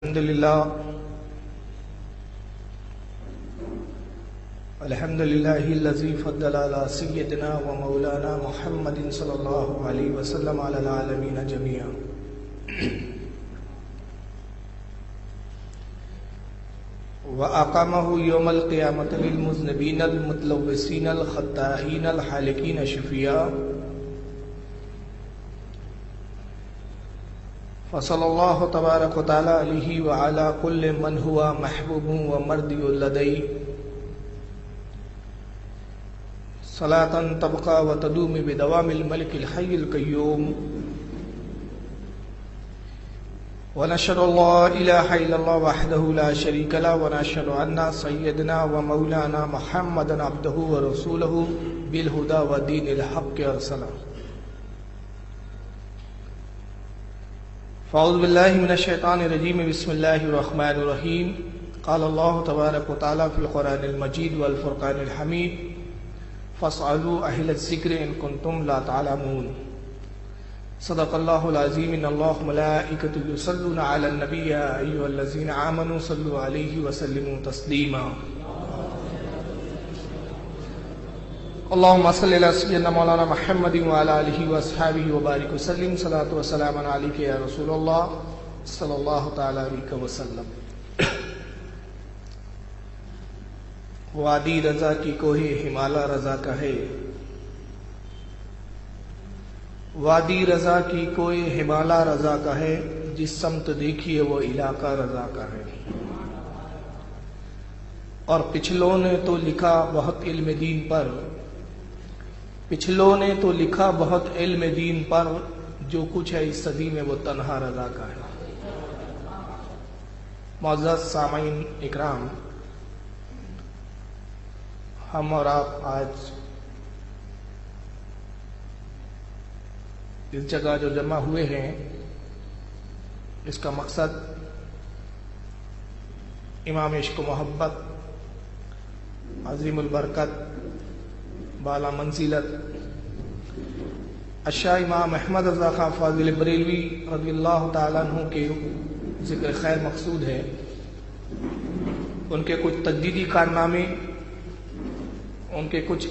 الحمد لله الذي فضل على سيدنا ومولانا محمد صلى الله عليه وسلم على العالمين جميعا. وأقامه يوم القيامة للمذنبين المتلوثين الخطائين الحالكين شفيعا. فصلى الله تبارك وتعالى عليه وعلى كل من هو محبوب ومرضي لديه صلاة تبقى وتدوم بدوام الملك الحي القيوم. ونشهد أن لا إله إلا الله وحده لا شريك له ونشهد أن سيدنا ومولانا محمدا عبده ورسوله بالهدى ودين الحق أرسله. فاعوذ باللہ من الشیطان الرجیم بسم اللہ الرحمن الرحیم. قال اللہ تبارک وتعالی فی القرآن المجید والفرقان الحمید فاسألوا اہل الذکر ان کنتم لا تعلمون. صدق اللہ العظیم. ان اللہ ملائکۃ یصلون علی النبی یا ایھا الذین آمنوا صلوا علیہ وسلموا تسلیما. اللهم صل على سيدنا مولانا محمد وعلى آله وأصحابه وبارك وسلم. صلاة وسلام عليك يا رسول الله صلى الله تعالى عليك وسلم. وادی رضا کی کوہ ہمالا رضا کا ہے، وادی رضا کی کوہ ہمالا رضا کا ہے، جس سمت دیکھیے وہ علاقہ رضا کا ہے. اور پچھلوں نے تو لکھا بہت علم دین پر، پچھلوں نے تو لکھا بہت علم دین پر، جو کچھ ہے اس صدی میں وہ تنہا رضا کا ہے. معزز سامعین اکرام، ہم اور آپ آج اس جگہ جو جمع ہوئے ہیں، اس کا مقصد امام عشق و محبت، عظیم البرکت، بالا منزلت اشاہ امام احمد رضا خان فاضل بریلوی رضی اللہ تعالیٰ عنہ کے ذکر خیر مقصود ہے. ان کے کچھ تجدیدی کارنامے، ان کے کچھ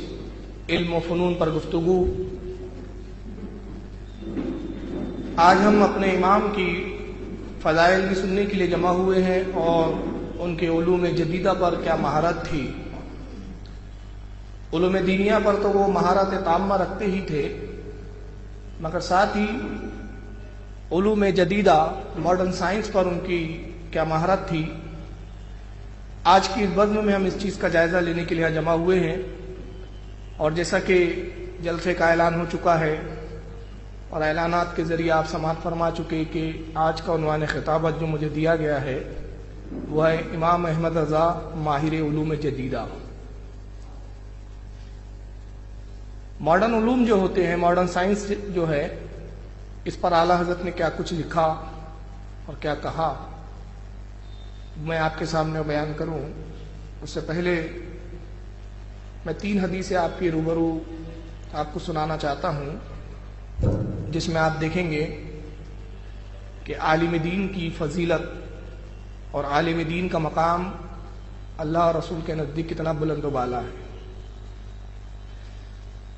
علم و فنون پر گفتگو. آج ہم اپنے امام کی فضائل بھی سننے کے لیے جمع ہوئے ہیں، اور ان کے علوم جدیدہ پر کیا مہارت تھی. علوم دینیہ پر تو وہ مہارت تامہ رکھتے ہی تھے، مگر ساتھ ہی علوم جدیدہ ماڈرن سائنس پر ان کی کیا مہارت تھی. آج کی اس بزم میں ہم اس چیز کا جائزہ لینے کے لیے جمع ہوئے ہیں. اور جیسا کہ جلسے کا اعلان ہو چکا ہے اور اعلانات کے ذریعے آپ سماعت فرما چکے کہ آج کا عنوان خطابت جو مجھے دیا گیا ہے وہ ہے امام احمد رضا ماہر علوم جدیدہ. ماڈرن علوم جو ہوتے ہیں، ماڈرن سائنس جو ہے، اس پر اعلیٰ حضرت نے کیا کچھ لکھا اور کیا کہا، میں آپ کے سامنے بیان کروں. اس سے پہلے میں 3 حدیثیں آپ کے روبرو آپ کو سنانا چاہتا ہوں، جس میں آپ دیکھیں گے کہ عالم دین کی فضیلت اور عالم دین کا مقام اللہ اور رسول کے نزدیک کتنا بلند و بالا ہے.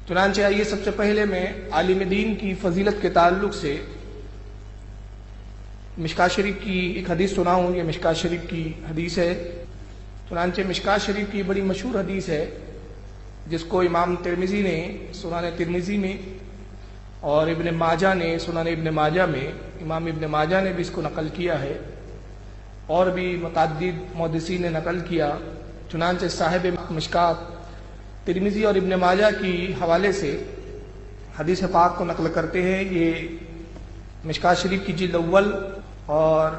چنانچہ آئیے سب سے پہلے میں عالم دین کی فضیلت کے تعلق سے مشکوٰۃ شریف کی ایک حدیث سناؤں. یہ مشکوٰۃ شریف کی حدیث ہے. چنانچہ مشکوٰۃ شریف کی بڑی مشہور حدیث ہے، جس کو امام ترمذی نے سنن ترمذی میں اور ابن ماجہ نے سنن ابن ماجہ میں، امام ابن ماجہ نے بھی اس کو نقل کیا ہے، اور بھی متعدد محدثین نے نقل کیا. چنانچہ صاحب مشکوٰۃ ترمذی اور ابن ماجہ کی حوالے سے حدیث پاک کو نقل کرتے ہیں. یہ مشکوٰۃ شریف کی جلد اول اور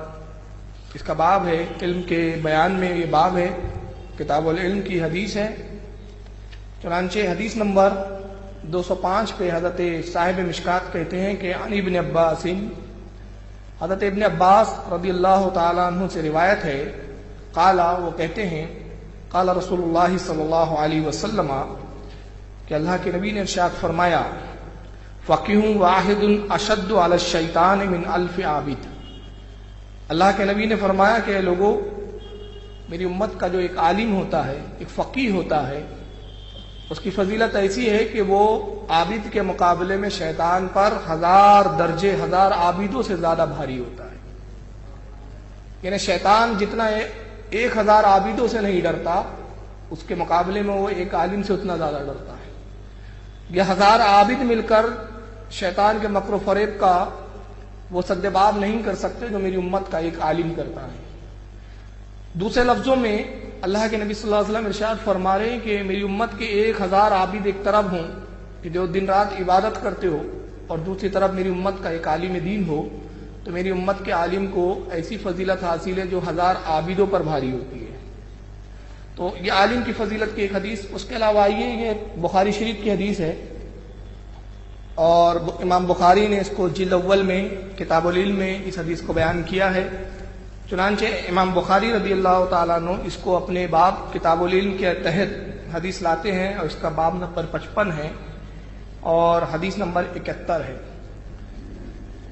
اس کا باب ہے، علم کے بیان میں یہ باب ہے، کتاب العلم کی حدیث ہے. چنانچہ حدیث نمبر 205 پہ حضرت صاحب مشکوٰۃ کہتے ہیں کہ عن ابن عباس، حضرت ابن عباس رضی اللہ تعالیٰ عنہ سے روایت ہے، قال، وہ کہتے ہیں، قال رسول اللہ صلی اللہ علیہ وسلم، کہ اللہ کے نبی نے ارشاد فرمایا، فقیہ واحد اشد علی الشیطان من الف عابد، اللہ کے نبی نے فرمایا کہ اے لوگوں، میری امت کا جو ایک عالم ہوتا ہے، ایک فقیہ ہوتا ہے، اس کی فضیلت ایسی ہے کہ وہ عابد کے مقابلے میں شیطان پر 1000 درجے 1000 عابدوں سے زیادہ بھاری ہوتا ہے۔ یعنی شیطان جتنا 1000 عابدوں سے نہیں ڈرتا، اس کے مقابلے میں وہ ایک عالم سے اتنا زیادہ ڈرتا ہے۔ یہ 1000 عابد مل کر شیطان کے مکر و فریب کا وہ سدباب نہیں کر سکتے جو میری امت کا ایک عالم کرتا ہے۔ دوسرے لفظوں میں اللہ کے نبی صلی اللہ علیہ وسلم ارشاد فرما رہے ہیں کہ میری امت کے 1000 عابد ایک طرف ہوں کہ جو دن رات عبادت کرتے ہو، اور دوسری طرف میری امت کا ایک عالم دین ہو، تو میری امت کے عالم کو ایسی فضیلت حاصل ہے جو 1000 عابدوں پر بھاری ہوتی ہے۔ تو یہ عالم کی فضیلت کی ایک حدیث۔ اس کے علاوہ یہ بخاری شریف کی حدیث ہے، اور امام بخاری نے اس کو جلد اول میں کتاب العلم میں اس حدیث کو بیان کیا ہے۔ چنانچہ امام بخاری رضی اللہ تعالیٰ عنہ اس کو اپنے باب کتاب العلم کے تحت حدیث لاتے ہیں، اور اس کا باب نمبر 55 ہے اور حدیث نمبر 71 ہے۔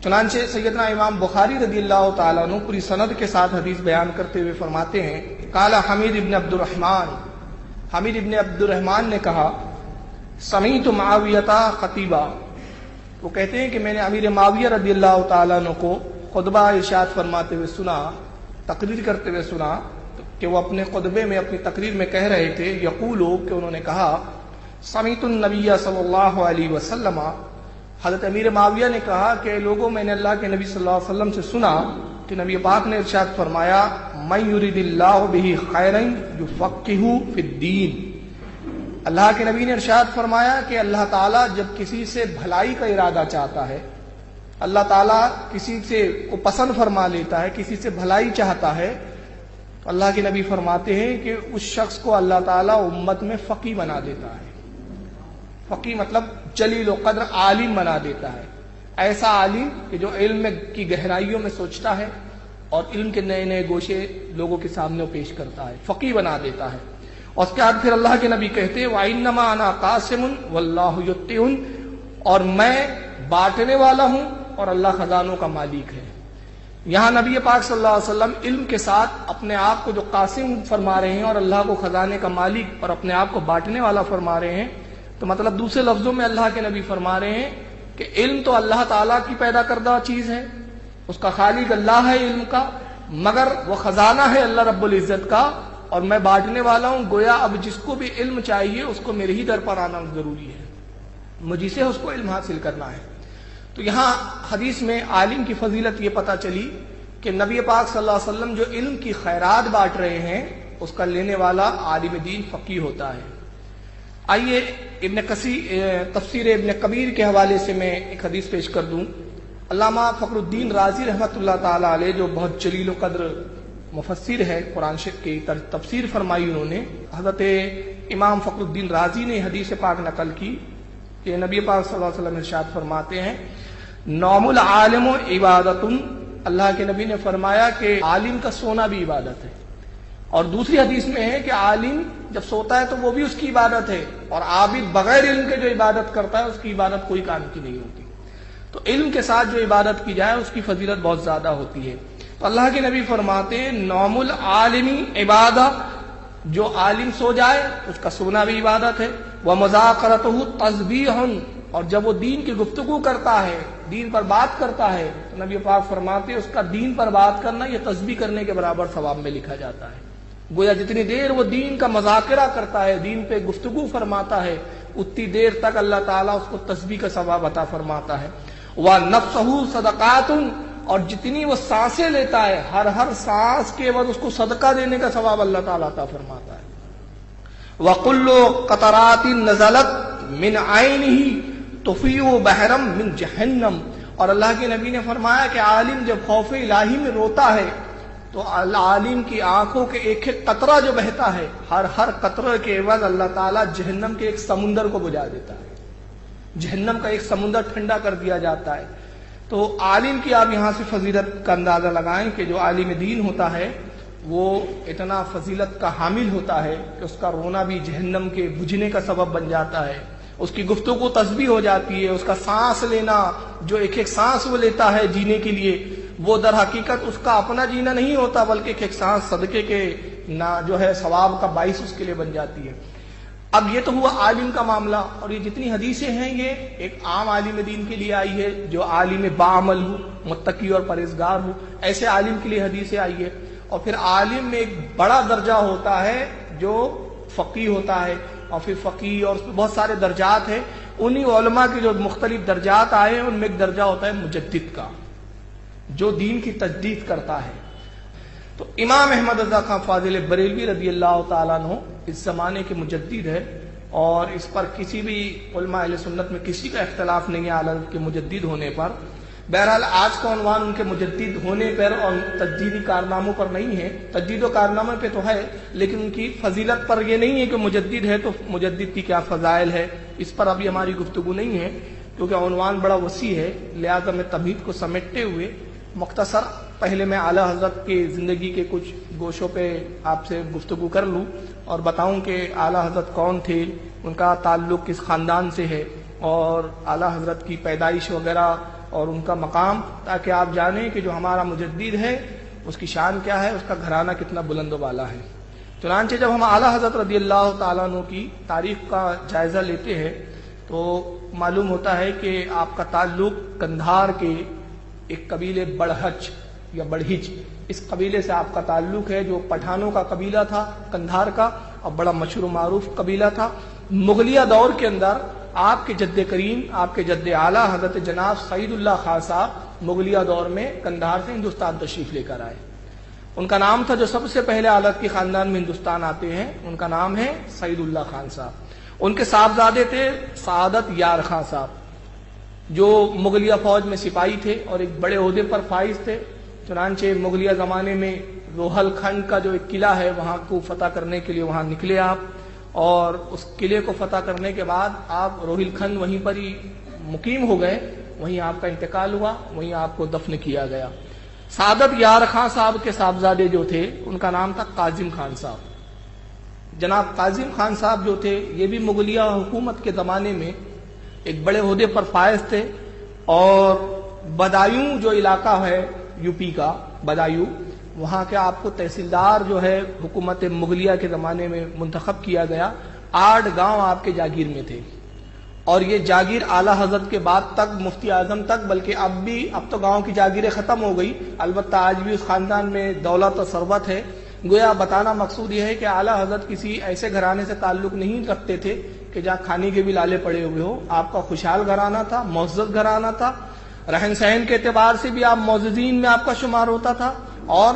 چنانچہ سیدنا امام بخاری رضی اللہ تعالیٰ عنہ پوری سند کے ساتھ حدیث بیان کرتے ہوئے فرماتے ہیں، قال حمید ابن عبد الرحمن، حمید ابن عبد الرحمن نے کہا، سمیعت معاویہ خطیبا، وہ کہتے ہیں کہ میں نے امیر معاویہ رضی اللہ تعالیٰ عنہ کو خطبہ ارشاد فرماتے ہوئے سنا، تقریر کرتے ہوئے سنا، کہ وہ اپنے خطبے میں اپنی تقریر میں کہہ رہے تھے، یقولو، کہ انہوں نے کہا، سمیعت النبی صلی اللہ علیہ وسلم، حضرت امیر معاویہ نے کہا کہ لوگوں، میں نے اللہ کے نبی صلی اللہ علیہ وسلم سے سنا کہ نبی پاک نے ارشاد فرمایا، من یرید اللہ بہ خیرا یفقہہ فی الدین، اللہ کے نبی نے ارشاد فرمایا کہ اللہ تعالیٰ جب کسی سے بھلائی کا ارادہ چاہتا ہے، اللہ تعالیٰ کسی سے کو پسند فرما لیتا ہے، کسی سے بھلائی چاہتا ہے، تو اللہ کے نبی فرماتے ہیں کہ اس شخص کو اللہ تعالیٰ امت میں فقیہ بنا دیتا ہے۔ فقیہ مطلب جلیل و قدر عالم بنا دیتا ہے، ایسا عالم کہ جو علم کی گہرائیوں میں سوچتا ہے اور علم کے نئے نئے گوشے لوگوں کے سامنے پیش کرتا ہے، فقیہ بنا دیتا ہے۔ اور اس کے بعد پھر اللہ کے نبی کہتے ہیں، وَإِنَّمَا أَنَا قَاسِمٌ وَاللَّهُ يُؤْتِي، اور میں بانٹنے والا ہوں اور اللہ خزانوں کا مالک ہے۔ یہاں نبی پاک صلی اللہ علیہ وسلم علم کے ساتھ اپنے آپ کو جو قاسم فرما رہے ہیں اور اللہ کو خزانے کا مالک اور اپنے آپ کو بانٹنے والا فرما رہے ہیں، تو مطلب دوسرے لفظوں میں اللہ کے نبی فرما رہے ہیں کہ علم تو اللہ تعالیٰ کی پیدا کردہ چیز ہے، اس کا خالق اللہ ہے علم کا، مگر وہ خزانہ ہے اللہ رب العزت کا، اور میں بانٹنے والا ہوں۔ گویا اب جس کو بھی علم چاہیے اس کو میرے ہی در پر آنا ضروری ہے، مجھے سے اس کو علم حاصل کرنا ہے۔ تو یہاں حدیث میں عالم کی فضیلت یہ پتہ چلی کہ نبی پاک صلی اللہ علیہ وسلم جو علم کی خیرات بانٹ رہے ہیں، اس کا لینے والا عالم دین فقیہ ہوتا ہے۔ آئیے ابن کثیر تفسیر ابن کبیر کے حوالے سے میں ایک حدیث پیش کر دوں۔ علامہ فخر الدین رازی رحمۃ اللہ تعالی علیہ، جو بہت جلیل و قدر مفسر ہے، قرآن شریف کی تفسیر فرمائی انہوں نے، حضرت امام فخر الدین رازی نے حدیث پاک نقل کی کہ نبی پاک صلی اللہ علیہ وسلم ارشاد فرماتے ہیں، نوم العالم عبادت، اللہ کے نبی نے فرمایا کہ عالم کا سونا بھی عبادت ہے۔ اور دوسری حدیث میں ہے کہ عالم جب سوتا ہے تو وہ بھی اس کی عبادت ہے، اور عابد بغیر علم کے جو عبادت کرتا ہے اس کی عبادت کوئی کام کی نہیں ہوتی۔ تو علم کے ساتھ جو عبادت کی جائے اس کی فضیلت بہت زیادہ ہوتی ہے۔ تو اللہ کے نبی فرماتے ہیں، نوم العالمی عبادہ، جو عالم سو جائے اس کا سونا بھی عبادت ہے، وَمُذَاكَرَتُهُ تَسْبِيحٌ، اور جب وہ دین کی گفتگو کرتا ہے، دین پر بات کرتا ہے، تو نبی پاک فرماتے ہیں اس کا دین پر بات کرنا یہ تسبیح کرنے کے برابر ثواب میں لکھا جاتا ہے۔ گویا جتنی دیر وہ دین کا مذاکرہ کرتا ہے، دین پہ گفتگو فرماتا ہے، اتنی دیر تک اللہ تعالیٰ اس کو تسبیح کا ثواب عطا فرماتا ہے۔ وَنَفْسُهُ صَدَقَاتٌ، اور جتنی وہ سانسیں لیتا ہے، ہر سانس کے بعد اس کو صدقہ دینے کا ثواب اللہ تعالیٰ عطا فرماتا ہے۔ وَكُلُّ قَطَرَاتٍ نَزَلَتْ مِنْ عَيْنِهِ تُفِيُّ بَحْرًا مِنْ جَهَنَّمَ، اور اللہ کے نبی نے فرمایا کہ عالم جب خوف الہی میں روتا ہے تو عالم کی آنکھوں کے ایک ایک قطرہ جو بہتا ہے، ہر قطرے کے عوض اللہ تعالیٰ جہنم کے ایک سمندر کو بجھا دیتا ہے، جہنم کا ایک سمندر ٹھنڈا کر دیا جاتا ہے۔ تو عالم کی آپ یہاں سے فضیلت کا اندازہ لگائیں کہ جو عالم دین ہوتا ہے وہ اتنا فضیلت کا حامل ہوتا ہے کہ اس کا رونا بھی جہنم کے بجھنے کا سبب بن جاتا ہے، اس کی گفتگو تسبیح ہو جاتی ہے، اس کا سانس لینا جو ایک ایک سانس وہ لیتا ہے جینے کے لیے وہ در حقیقت اس کا اپنا جینا نہیں ہوتا، بلکہ ایک سانس صدقے کے جو ہے ثواب کا باعث اس کے لیے بن جاتی ہے۔ اب یہ تو ہوا عالم کا معاملہ، اور یہ جتنی حدیثیں ہیں یہ ایک عام عالم دین کے لیے آئی ہے جو عالم باعمل ہو، متقی اور پرہیزگار ہو، ایسے عالم کے لیے حدیثیں آئی ہے۔ اور پھر عالم میں ایک بڑا درجہ ہوتا ہے جو فقیہ ہوتا ہے، اور پھر فقیہ اور بہت سارے درجات ہیں۔ انہی علماء کے جو مختلف درجات آئے ہیں ان میں ایک درجہ ہوتا ہے مجدد کا، جو دین کی تجدید کرتا ہے۔ تو امام احمد رضا خان فاضل بریلوی رضی اللہ تعالیٰ عنہ اس زمانے کے مجدد ہے، اور اس پر کسی بھی علماء اہل سنت میں کسی کا اختلاف نہیں ہے اعلی حضرت کے مجدد ہونے پر۔ بہرحال آج کا عنوان ان کے مجدد ہونے پر اور تجدیدی کارناموں پر نہیں ہے، تجدید و کارنامے پہ تو ہے، لیکن ان کی فضیلت پر یہ نہیں ہے کہ مجدد ہے تو مجدد کی کیا فضائل ہے، اس پر ابھی ہماری گفتگو نہیں ہے کیونکہ عنوان بڑا وسیع ہے، لہذا میں تمہید کو سمیٹتے ہوئے مختصر پہلے میں اعلی حضرت کی زندگی کے کچھ گوشوں پہ آپ سے گفتگو کر لوں اور بتاؤں کہ اعلی حضرت کون تھے، ان کا تعلق کس خاندان سے ہے، اور اعلی حضرت کی پیدائش وغیرہ اور ان کا مقام، تاکہ آپ جانیں کہ جو ہمارا مجدد ہے اس کی شان کیا ہے، اس کا گھرانہ کتنا بلند و بالا ہے۔ چنانچہ جب ہم اعلی حضرت رضی اللہ تعالیٰ عنہ کی تاریخ کا جائزہ لیتے ہیں تو معلوم ہوتا ہے کہ آپ کا تعلق قندھار کے ایک قبیلے بڑھچ یا بڑھچ، اس قبیلے سے آپ کا تعلق ہے، جو پٹھانوں کا قبیلہ تھا قندھار کا، اور بڑا مشہور و معروف قبیلہ تھا۔ مغلیہ دور کے اندر آپ کے جد کریم، آپ کے جد اعلیٰ حضرت جناب سعید اللہ خان صاحب مغلیہ دور میں قندھار سے ہندوستان تشریف لے کر آئے۔ ان کا نام تھا، جو سب سے پہلے اعلیٰ کے خاندان میں ہندوستان آتے ہیں، ان کا نام ہے سعید اللہ خان صاحب۔ ان کے صاحبزادے تھے سعادت یار خان صاحب، جو مغلیہ فوج میں سپاہی تھے اور ایک بڑے عہدے پر فائز تھے۔ چنانچہ مغلیہ زمانے میں روہل کھنڈ کا جو ایک قلعہ ہے وہاں کو فتح کرنے کے لیے وہاں نکلے آپ، اور اس قلعے کو فتح کرنے کے بعد آپ روہل کھنڈ وہیں پر ہی مقیم ہو گئے، وہیں آپ کا انتقال ہوا، وہیں آپ کو دفن کیا گیا۔ سعادت یار خان صاحب کے صاحبزادے جو تھے ان کا نام تھا قاسم خان صاحب۔ جناب قاسم خان صاحب جو تھے یہ بھی مغلیہ حکومت کے زمانے میں ایک بڑے عہدے پر فائز تھے، اور بدایوں جو علاقہ ہے یو پی کا بدایوں، وہاں کے آپ کو تحصیلدار جو ہے حکومت مغلیہ کے زمانے میں منتخب کیا گیا۔ 8 گاؤں آپ کے جاگیر میں تھے، اور یہ جاگیر اعلیٰ حضرت کے بعد تک مفتی اعظم تک، بلکہ اب تو گاؤں کی جاگیریں ختم ہو گئی، البتہ آج بھی اس خاندان میں دولت و ثروت ہے۔ گویا بتانا مقصود یہ ہے کہ اعلیٰ حضرت کسی ایسے گھرانے سے تعلق نہیں رکھتے تھے کہ جہاں کھانے کے بھی لالے پڑے ہوئے ہو۔ آپ کا خوشحال گھرانہ تھا، معزز گھرانہ تھا، رہن سہن کے اعتبار سے بھی آپ معززین میں آپ کا شمار ہوتا تھا، اور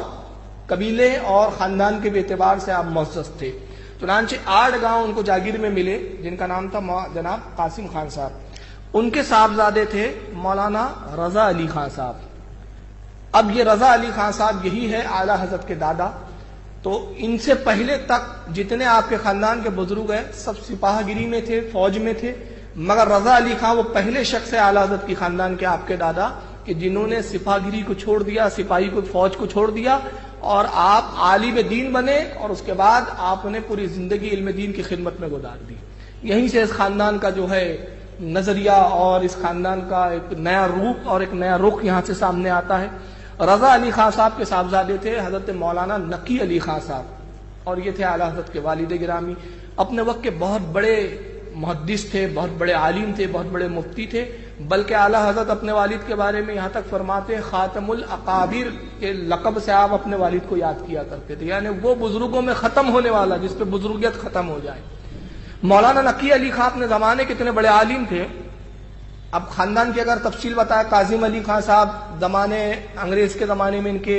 قبیلے اور خاندان کے بھی اعتبار سے آپ معزز تھے۔ چنانچہ 8 گاؤں ان کو جاگیر میں ملے جن کا نام تھا جناب قاسم خان صاحب۔ ان کے صاحبزادے تھے مولانا رضا علی خان صاحب۔ اب یہ رضا علی خان صاحب یہی ہے اعلیٰ حضرت کے دادا۔ تو ان سے پہلے تک جتنے آپ کے خاندان کے بزرگ ہیں سب سپاہ گیری میں تھے، فوج میں تھے، مگر رضا علی خان وہ پہلے شخص ہے اعلیٰ حضرت کی خاندان کے آپ کے دادا کہ جنہوں نے سپاہ گیری کو چھوڑ دیا، سپاہی کو، فوج کو چھوڑ دیا، اور آپ عالم دین بنے، اور اس کے بعد آپ نے پوری زندگی علم دین کی خدمت میں گزار دی۔ یہیں سے اس خاندان کا جو ہے نظریہ اور اس خاندان کا ایک نیا روپ اور ایک نیا رخ یہاں سے سامنے آتا ہے۔ رضا علی خان صاحب کے صاحبزادے تھے حضرت مولانا نقی علی خان صاحب، اور یہ تھے اعلیٰ حضرت کے والد گرامی۔ اپنے وقت کے بہت بڑے محدث تھے، بہت بڑے عالم تھے، بہت بڑے مفتی تھے، بلکہ اعلیٰ حضرت اپنے والد کے بارے میں یہاں تک فرماتے ہیں خاتم الاقابر کے لقب سے آپ اپنے والد کو یاد کیا کرتے تھے، یعنی وہ بزرگوں میں ختم ہونے والا جس پہ بزرگیت ختم ہو جائے۔ مولانا نقی علی خان اپنے زمانے کے اتنے بڑے عالم تھے۔ اب خاندان کی اگر تفصیل بتائے، قاسم علی خان صاحب زمانے انگریز کے زمانے میں ان کے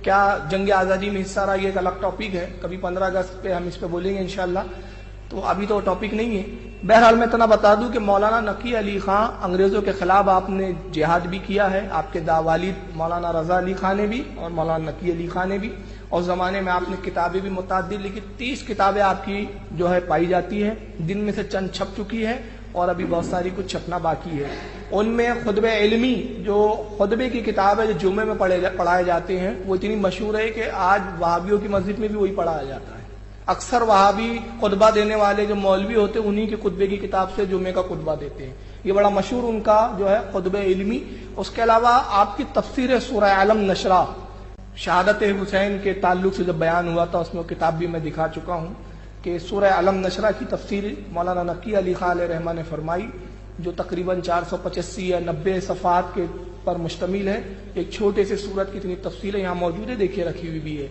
کیا جنگ آزادی میں حصہ رہا، یہ ایک الگ ٹاپک ہے، کبھی 15 اگست پہ ہم اس پہ بولیں گے انشاءاللہ، تو ابھی تو ٹاپک نہیں ہے۔ بہرحال میں اتنا بتا دوں کہ مولانا نقی علی خان انگریزوں کے خلاف آپ نے جہاد بھی کیا ہے، آپ کے والد مولانا رضا علی خان نے بھی اور مولانا نقی علی خان نے بھی، اور زمانے میں آپ نے کتابیں بھی متعدد لکھی، 30 کتابیں آپ کی جو ہے پائی جاتی ہے، جن میں سے چند چھپ چکی ہے اور ابھی بہت ساری کچھ چھپنا باقی ہے۔ ان میں خطبہ علمی جو خطبے کی کتاب ہے جو جمعے میں پڑھائے جاتے ہیں وہ اتنی مشہور ہے کہ آج وہابیوں کی مسجد میں بھی وہی پڑھایا جاتا ہے، اکثر وہابی خطبہ دینے والے جو مولوی ہوتے ہیں انہی کے خطبے کی کتاب سے جمعے کا خطبہ دیتے ہیں. یہ بڑا مشہور ان کا جو ہے خطبہ علمی. اس کے علاوہ آپ کی تفسیر سورہ علم نشرہ شہادت حسین کے تعلق سے جب بیان ہوا تھا اس میں کتاب بھی میں دکھا چکا ہوں کہ سورہ علم نشرہ کی تفسیر مولانا نقی علی خان علیہ رحمہ نے فرمائی جو تقریباً 485 یا 90 صفحات کے پر مشتمل ہے. ایک چھوٹے سے سورت کی اتنی تفصیلیں یہاں موجود ہے, دیکھیے رکھی ہوئی بھی ہے.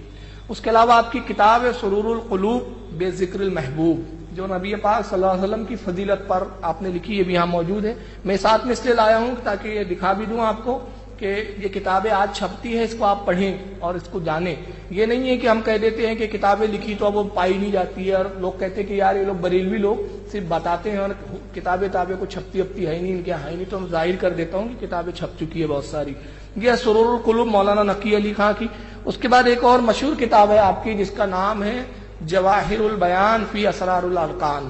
اس کے علاوہ آپ کی کتاب ہے سرور القلوب بے ذکر المحبوب جو نبی پاک صلی اللہ علیہ وسلم کی فضیلت پر آپ نے لکھی, یہ بھی یہاں موجود ہے. میں ساتھ میں اس لیے لایا ہوں تاکہ یہ دکھا بھی دوں آپ کو کہ یہ کتابیں آج چھپتی ہیں, اس کو آپ پڑھیں اور اس کو جانیں. یہ نہیں ہے کہ ہم کہہ دیتے ہیں کہ کتابیں لکھی تو اب وہ پائی نہیں جاتی ہے, اور لوگ کہتے ہیں کہ یار یہ لوگ بریلوی لوگ صرف بتاتے ہیں اور کتابیں کو چھپتی ہے ہی نہیں, ان کے ہے نہیں, تو ہم ظاہر کر دیتا ہوں کہ کتابیں چھپ چکی ہے بہت ساری. یہ سرور القلوب مولانا نقی علی خان کی. اس کے بعد ایک اور مشہور کتاب ہے آپ کی جس کا نام ہے جواہر البیان فی اسرار الارکان.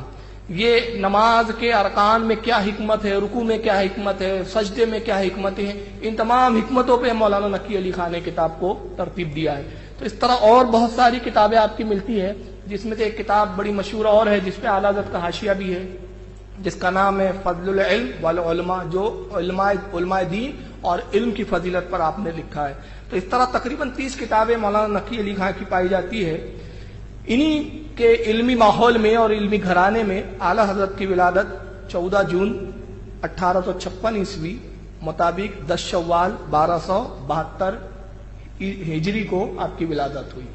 یہ نماز کے ارکان میں کیا حکمت ہے, رکوع میں کیا حکمت ہے, سجدے میں کیا حکمت ہے, ان تمام حکمتوں پہ مولانا نقی علی خان نے کتاب کو ترتیب دیا ہے. تو اس طرح اور بہت ساری کتابیں آپ کی ملتی ہے, جس میں سے ایک کتاب بڑی مشہور اور ہے جس پہ اعلیٰ حضرت کا حاشیہ بھی ہے جس کا نام ہے فضل العلم والعلماء, جو علماء دین اور علم کی فضیلت پر آپ نے لکھا ہے. تو اس طرح تقریباً 30 کتابیں مولانا نقی علی خان کی پائی جاتی ہے. انہی کے علمی ماحول میں اور علمی گھرانے میں اعلیٰ حضرت کی ولادت 14 جون 1856 عیسوی مطابق 10 شوال 1272 ہجری کو آپ کی ولادت ہوئی.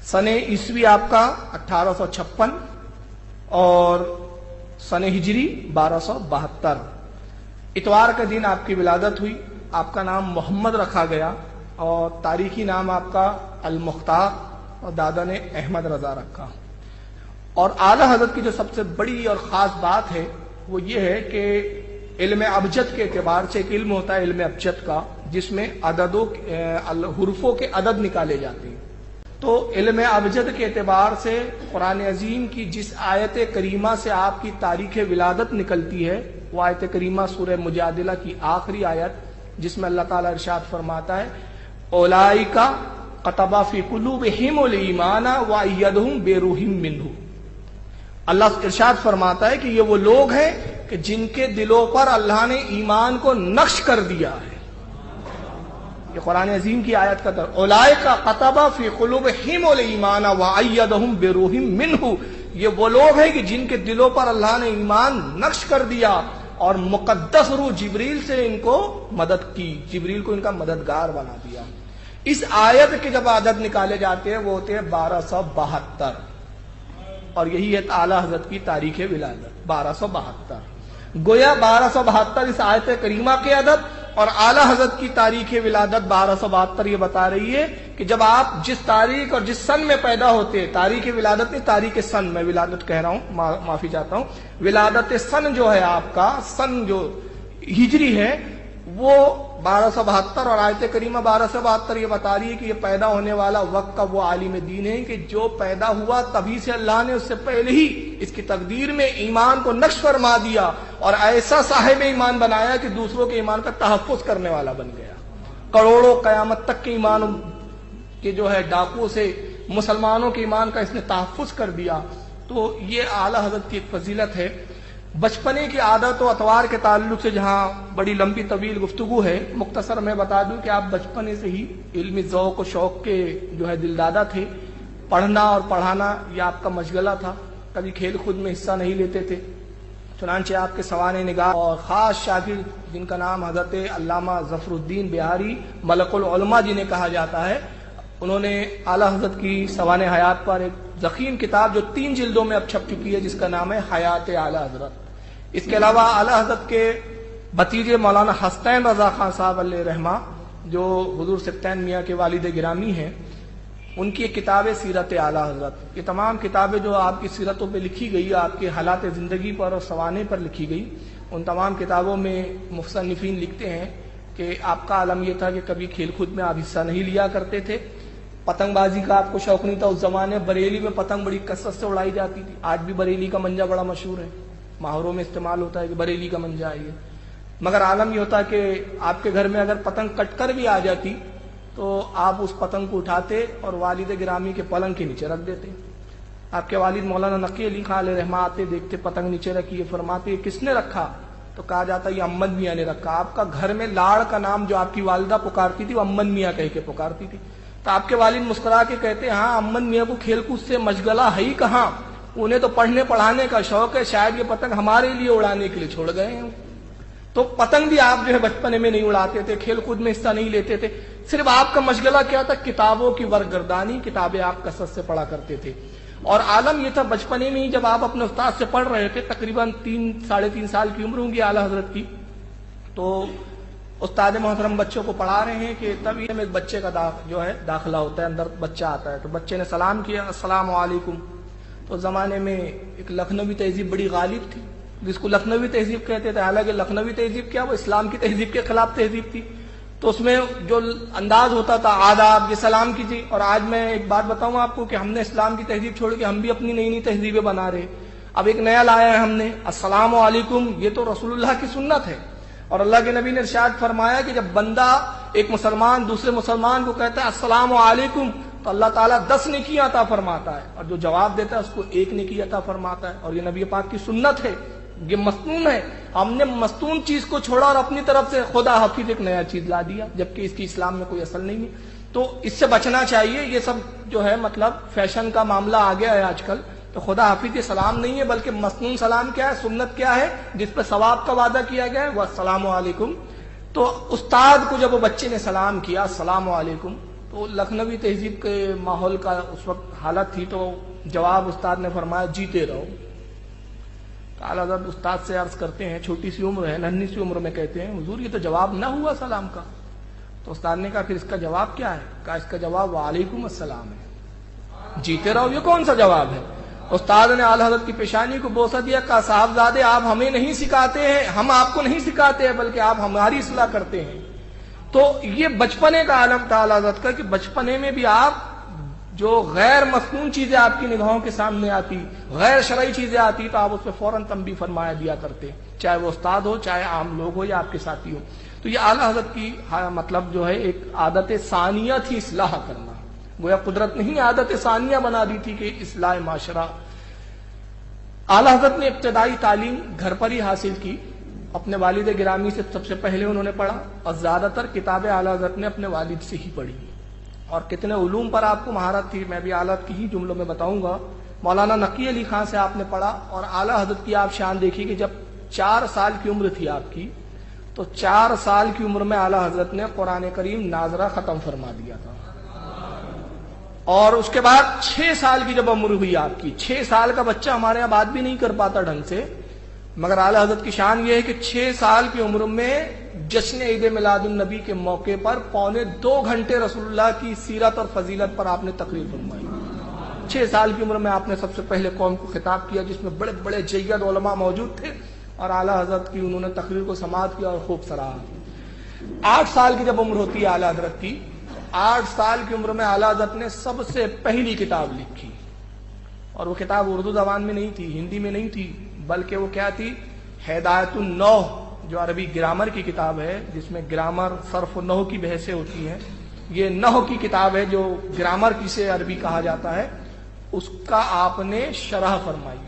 سن عیسوی آپ کا 1856 اور سن ہجری 1272. اتوار کا دن آپ کی ولادت ہوئی. آپ کا نام محمد رکھا گیا اور تاریخی نام آپ کا المختار, اور دادا نے احمد رضا رکھا. اور اعلیٰ حضرت کی جو سب سے بڑی اور خاص بات ہے وہ یہ ہے کہ علم ابجد کے اعتبار سے ایک علم ہوتا ہے علم ابجد کا, جس میں حروفوں کے عدد نکالے جاتے ہیں. تو علم ابجد کے اعتبار سے قرآن عظیم کی جس آیت کریمہ سے آپ کی تاریخ ولادت نکلتی ہے وہ آیت کریمہ سورہ مجادلہ کی آخری آیت جس میں اللہ تعالیٰ ارشاد فرماتا ہے اولئک کتب فی قلوبہم الایمان وایدہم بروح منہ. اللہ ارشاد فرماتا ہے کہ یہ وہ لوگ ہیں کہ جن کے دلوں پر اللہ نے ایمان کو نقش کر دیا ہے. یہ قرآن عظیم کی آیت کا ترجمہ, اولئک کتب فی قلوبہم الایمان وایدہم بروح منہ. یہ وہ لوگ ہیں کہ جن کے دلوں پر اللہ نے ایمان نقش کر دیا اور مقدس روح جبریل سے ان کو مدد کی, جبریل کو ان کا مددگار بنا دیا. اس آیت کے جب عدد نکالے جاتے ہیں وہ ہوتے ہیں 1272, اور یہی ہے اعلیٰ حضرت کی تاریخ ولادت 1272. گویا 1272 اس آیت کریمہ کے عدد اور اعلیٰ حضرت کی تاریخ ولادت 1272 یہ بتا رہی ہے کہ جب آپ جس تاریخ اور جس سن میں پیدا ہوتے, تاریخ ولادت نہیں تاریخ سن, میں ولادت کہہ رہا ہوں, معافی چاہتا ہوں, ولادت سن جو ہے آپ کا سن جو ہجری ہے وہ 1272 اور آیت کریمہ 1272 یہ بتا رہی ہے کہ یہ پیدا ہونے والا وقت کا وہ عالم دین ہے کہ جو پیدا ہوا تبھی سے اللہ نے اس سے پہلے ہی اس کی تقدیر میں ایمان کو نقش فرما دیا اور ایسا صاحب ایمان بنایا کہ دوسروں کے ایمان کا تحفظ کرنے والا بن گیا. کروڑوں قیامت تک کے ایمان کے جو ہے ڈاکو سے مسلمانوں کے ایمان کا اس نے تحفظ کر دیا. تو یہ اعلیٰ حضرت کی ایک فضیلت ہے. بچپنے کی عادت و اطوار کے تعلق سے جہاں بڑی لمبی طویل گفتگو ہے, مختصر میں بتا دوں کہ آپ بچپنے سے ہی علمی ذوق و شوق کے جو ہے دلدادہ تھے. پڑھنا اور پڑھانا یہ آپ کا مشغلہ تھا, کبھی کھیل خود میں حصہ نہیں لیتے تھے. چنانچہ آپ کے سوانح نگاہ اور خاص شاگرد جن کا نام حضرت علامہ ظفر الدین بہاری ملک العلماء جنہیں کہا جاتا ہے, انہوں نے اعلیٰ حضرت کی سوانح حیات پر ایک ضخیم کتاب جو 3 جلدوں میں اب چھپ چکی ہے جس کا نام ہے حیات اعلیٰ حضرت. اس کے علاوہ اعلیٰ حضرت کے بھتیجے مولانا حسین رضا خان صاحب علیہ رحمہ جو حضور سبطین میاں کے والد گرامی ہیں, ان کی ایک کتاب ہے سیرت اعلیٰ حضرت. یہ تمام کتابیں جو آپ کی سیرتوں پہ لکھی گئی, آپ کے حالات زندگی پر اور سوانح پر لکھی گئی, ان تمام کتابوں میں مصنفین لکھتے ہیں کہ آپ کا عالم یہ تھا کہ کبھی کھیل کود میں آپ حصہ نہیں لیا کرتے تھے. پتنگ بازی کا آپ کو شوق نہیں تھا. اس زمانے بریلی میں پتنگ بڑی کثرت سے اڑائی جاتی تھی. آج بھی بریلی کا منجا بڑا مشہور ہے, محاوروں میں استعمال ہوتا ہے کہ بریلی کا منجا ہے یہ. مگر عالم یہ ہوتا کہ آپ کے گھر میں اگر پتنگ کٹ کر بھی آ جاتی تو آپ اس پتنگ کو اٹھاتے اور والد گرامی کے پلنگ کے نیچے رکھ دیتے. آپ کے والد مولانا نقی علی خان علیہ رحمہ آتے، دیکھتے پتنگ نیچے رکھی ہے، فرماتے کس نے رکھا؟ تو کہا جاتا یہ امن میاں نے رکھا۔ آپ کا گھر میں لاڑ کا نام جو آپ کی والدہ پکارتی تھی وہ امن میاں کہہ کے پکارتی تھی۔ تو آپ کے والد مسکرا کے کہتے ہاں امن میاں کو کھیل کود سے مشغلہ ہے ہی کہاں، انہیں تو پڑھنے پڑھانے کا شوق ہے، شاید یہ پتنگ ہمارے لیے اڑانے کے لیے چھوڑ گئے ہیں۔ تو پتنگ بھی آپ جو ہے بچپنے میں نہیں اڑاتے تھے، کھیل کود میں حصہ نہیں لیتے تھے، صرف آپ کا مشغلہ کیا تھا؟ کتابوں کی ورگردانی، کتابیں آپ کثرت سے پڑھا کرتے تھے۔ اور عالم یہ تھا بچپنے میں ہی جب آپ اپنے استاد سے پڑھ رہے تھے، تقریباً 3-3.5 سال کی عمر ہوں گی اعلیٰ حضرت کی، تو استاد محترم بچوں کو پڑھا رہے ہیں کہ تب یہ ایک بچے کا جو ہے داخلہ ہوتا ہے، اندر بچہ آتا ہے، تو بچے نے سلام کیا السلام علیکم۔ تو زمانے میں ایک لکھنوی تہذیب بڑی غالب تھی جس کو لکھنوی تہذیب کہتے تھے، حالانکہ لکھنوی تہذیب کیا وہ اسلام کی تہذیب کے خلاف تہذیب تھی۔ تو اس میں جو انداز ہوتا تھا آداب، یہ سلام کیجیے۔ اور آج میں ایک بات بتاؤں آپ کو کہ ہم نے اسلام کی تہذیب چھوڑ کے ہم بھی اپنی نئی نئی تہذیبیں بنا رہے۔ اب ایک نیا لایا ہے ہم نے السلام علیکم، یہ تو رسول اللہ کی سنت ہے، اور اللہ کے نبی نے ارشاد فرمایا کہ جب بندہ ایک مسلمان دوسرے مسلمان کو کہتا ہے السلام علیکم تو اللہ تعالیٰ 10 نیکی عطا فرماتا ہے، اور جو جواب دیتا ہے اس کو 1 نیکی عطا فرماتا ہے، اور یہ نبی پاک کی سنت ہے، یہ مصنون ہے۔ ہم نے مصنون چیز کو چھوڑا اور اپنی طرف سے خدا حافظ ایک نیا چیز لا دیا، جبکہ اس کی اسلام میں کوئی اصل نہیں ہے۔ تو اس سے بچنا چاہیے، یہ سب جو ہے مطلب فیشن کا معاملہ آ گیا ہے آج کل۔ تو خدا حافظ یہ سلام نہیں ہے، بلکہ مصنون سلام کیا ہے، سنت کیا ہے، جس پہ ثواب کا وعدہ کیا گیا ہے، وہ السلام علیکم۔ تو استاد کو جب وہ بچے نے سلام کیا السلام علیکم، تو لکھنوی تہذیب کے ماحول کا اس وقت حالت تھی، تو جواب استاد نے فرمایا جیتے رہو۔ اعلیٰ حضرت استاد سے عرض کرتے ہیں، چھوٹی سی عمر ہے، ننھی سی عمر میں کہتے ہیں حضور یہ تو جواب نہ ہوا سلام کا۔ تو استاد نے کہا پھر اس کا جواب کیا ہے؟ کہا اس کا جواب وعلیکم السلام ہے۔ جیتے رہو یہ کون سا جواب ہے؟ استاد نے اعلیٰ حضرت کی پیشانی کو بوسہ دیا، کہا صاحبزادے آپ ہمیں نہیں سکھاتے ہیں، ہم آپ کو نہیں سکھاتے ہیں، بلکہ آپ ہماری اصلاح کرتے ہیں۔ تو یہ بچپنے کا عالم تھا اعلیٰ حضرت کا، کہ بچپنے میں بھی آپ جو غیر مصنون چیزیں آپ کی نگاہوں کے سامنے آتی، غیر شرعی چیزیں آتی، تو آپ اس پہ فوراً تنبیہ فرمایا دیا کرتے، چاہے وہ استاد ہو، چاہے عام لوگ ہو یا آپ کے ساتھی ہو۔ تو یہ اعلیٰ حضرت کی مطلب جو ہے ایک عادت ثانیہ تھی اصلاح کرنا، گویا قدرت نہیں عادت ثانیہ بنا دی تھی کہ اصلاح معاشرہ۔ اعلیٰ حضرت نے ابتدائی تعلیم گھر پر ہی حاصل کی، اپنے والد گرامی سے سب سے پہلے انہوں نے پڑھا، اور زیادہ تر کتابیں اعلیٰ حضرت نے اپنے والد سے ہی پڑھی۔ اور کتنے علوم پر آپ کو مہارت تھی، میں بھی اعلیٰ کی ہی جملوں میں بتاؤں گا۔ مولانا نقی علی خان سے آپ نے پڑھا، اور اعلیٰ حضرت کی آپ شان دیکھیے کہ جب 4 سال کی عمر تھی آپ کی، تو 4 سال کی عمر میں اعلیٰ حضرت نے قرآن کریم ناظرہ ختم فرما دیا تھا۔ اور اس کے بعد 6 سال کی جب عمر ہوئی آپ کی، 6 سال کا بچہ ہمارے یہاں بات بھی نہیں کر پاتا ڈھنگ سے، مگر اعلیٰ حضرت کی شان یہ ہے کہ 6 سال کی عمر میں جشن عید میلاد النبی کے موقع پر 2.25 گھنٹے رسول اللہ کی سیرت اور فضیلت پر آپ نے تقریر فرمائی۔ 6 سال کی عمر میں آپ نے سب سے پہلے قوم کو خطاب کیا، جس میں بڑے بڑے جید علماء موجود تھے، اور اعلیٰ حضرت کی انہوں نے تقریر کو سماعت کیا اور خوب سراہا۔ 8 سال کی جب عمر ہوتی ہے اعلیٰ حضرت کی، 8 سال کی عمر میں اعلیٰ حضرت نے سب سے پہلی کتاب لکھی، اور وہ کتاب اردو زبان میں نہیں تھی، ہندی میں نہیں تھی، بلکہ وہ کیا تھی؟ ہدایت النحو، جو عربی گرامر کی کتاب ہے، جس میں گرامر صرف و نحو کی بحثیں ہوتی ہیں۔ یہ نحو کی کتاب ہے جو گرامر کسے عربی کہا جاتا ہے، اس کا آپ نے شرح فرمائی،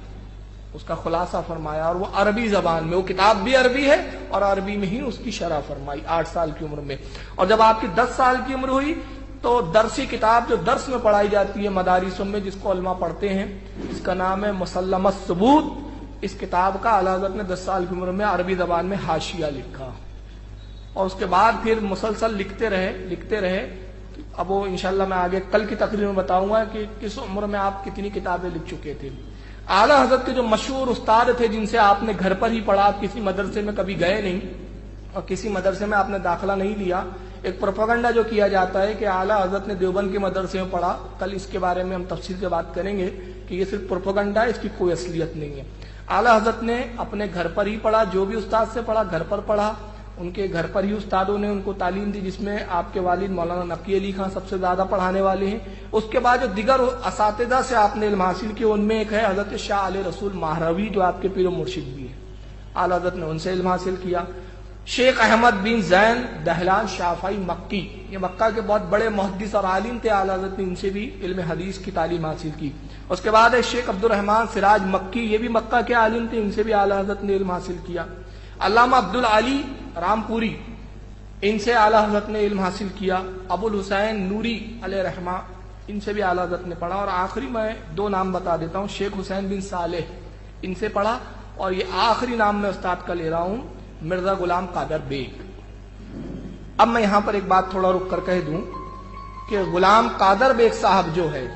اس کا خلاصہ فرمایا، اور وہ عربی زبان میں، وہ کتاب بھی عربی ہے اور عربی میں ہی اس کی شرح فرمائی 8 سال کی عمر میں۔ اور جب آپ کی 10 سال کی عمر ہوئی تو درسی کتاب جو درس میں پڑھائی جاتی ہے مدارسوں میں، جس کو علماء پڑھتے ہیں، اس کا نام ہے مسلمہ الثبوت۔ اس کتاب کا اعلیٰ حضرت نے 10 سال کی عمر میں عربی زبان میں حاشیہ لکھا، اور اس کے بعد پھر مسلسل لکھتے رہے۔ اب وہ انشاءاللہ میں آگے کل کی تقریر میں بتاؤں گا کہ کس عمر میں آپ کتنی کتابیں لکھ چکے تھے۔ اعلیٰ حضرت کے جو مشہور استاد تھے، جن سے آپ نے گھر پر ہی پڑھا، آپ کسی مدرسے میں کبھی گئے نہیں اور کسی مدرسے میں آپ نے داخلہ نہیں لیا، ایک پروپیگنڈا جو کیا جاتا ہے کہ اعلیٰ حضرت نے دیوبند کے مدرسے میں پڑھا، کل اس کے بارے میں ہم تفصیل سے بات کریں گے کہ یہ صرف پروپیگنڈا ہے، اس کی کوئی اصلیت نہیں ہے۔ اعلیٰ حضرت نے اپنے گھر پر ہی پڑھا، جو بھی استاد سے پڑھا گھر پر پڑھا، ان کے گھر پر ہی استادوں نے ان کو تعلیم دی، جس میں آپ کے والد مولانا نقی علی خان سب سے زیادہ پڑھانے والے ہیں۔ اس کے بعد جو دیگر اساتذہ سے آپ نے علم حاصل کیا، ان میں ایک ہے حضرت شاہ علیہ رسول ماہروی، جو آپ کے پیر و مرشد بھی ہیں، اعلیٰ حضرت نے ان سے علم حاصل کیا۔ شیخ احمد بن زین دہلان شافعی مکی، یہ مکہ کے بہت بڑے محدث اور عالم تھے، اعلیٰ حضرت نے ان سے بھی علم حدیث کی تعلیم حاصل کی۔ اس کے بعد ہے شیخ عبد الرحمن سراج مکی، یہ بھی مکہ کے عالم تھے، ان سے بھی اعلیٰ حضرت نے علم حاصل کیا۔ علامہ عبدالعلی رامپوری، ان سے اعلیٰ حضرت نے علم حاصل کیا۔ ابو الحسین نوری علیہ رحمہ، ان سے بھی اعلیٰ حضرت نے پڑھا۔ اور آخری میں دو نام بتا دیتا ہوں، شیخ حسین بن صالح، ان سے پڑھا۔ اور یہ آخری نام میں استاد کا لے رہا ہوں، مرزا غلام قادر بیگ۔ اب میں یہاں پر ایک بات تھوڑا رک کر کہہ دوں کہ غلام قادر بیگ صاحب جو ہے،